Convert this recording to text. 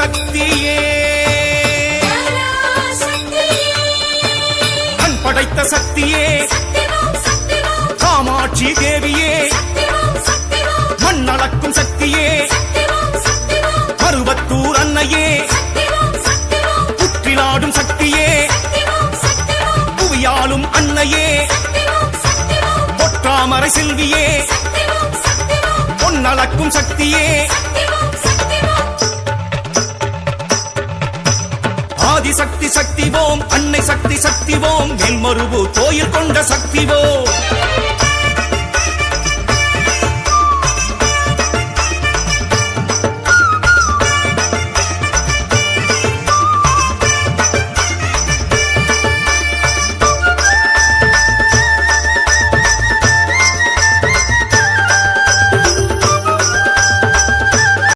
சக்தியே கண் படைத்த சக்தியே காமாட்சி தேவியே மண்ணளக்கும் சக்தியே பருவத்தூர் அன்னையே புற்றிலாடும் சக்தியே புவியாளும் அன்னையே பொற்றாமரை செல்வியே பொன்னளக்கும் சக்தியே ஆதிசக்தி சக்திவோம் அன்னை சக்தி சக்திவோம் மேல்மருவு கோயில் கொண்ட சக்திவோம்